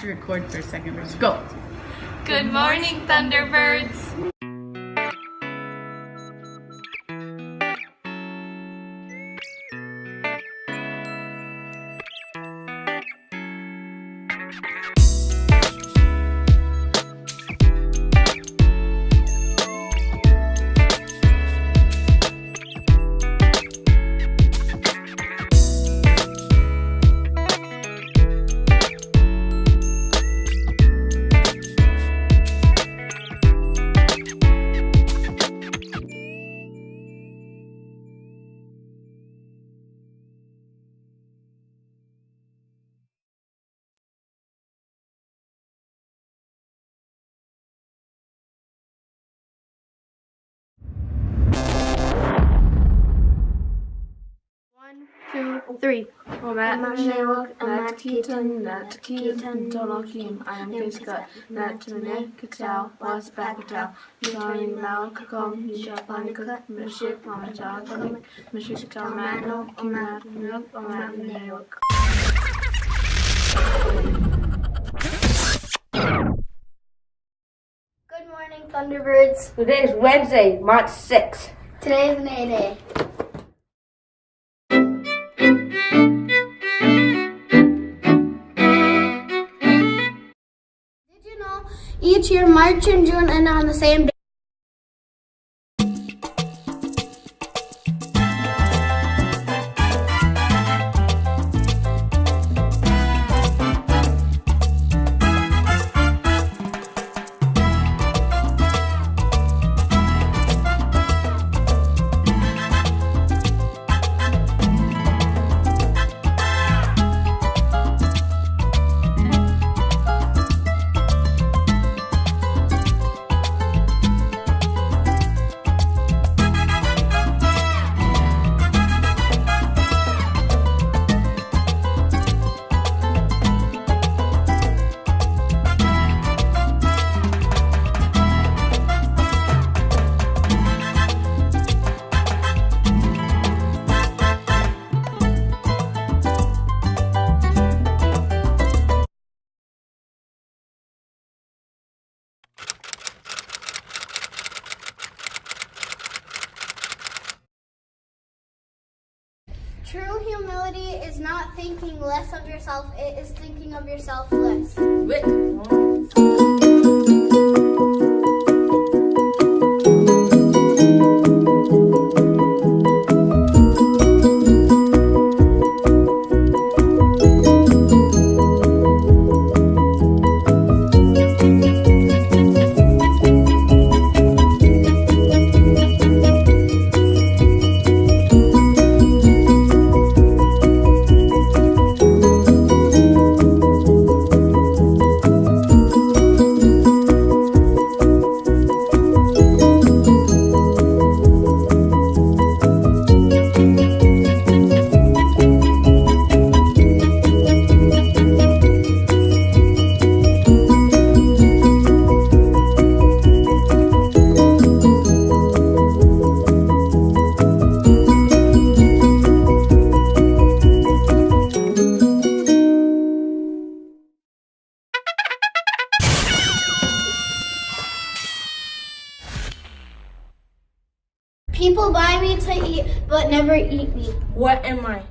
to record for a second. Let's go. Good morning, Thunderbirds. One, two, three. Good morning, Thunderbirds. Today is Wednesday, March 6th. Today is May Day. Did you know each year March and June end on the same day? True humility is not thinking less of yourself, it is thinking of yourself less. People buy me to eat, but never eat me. What am I?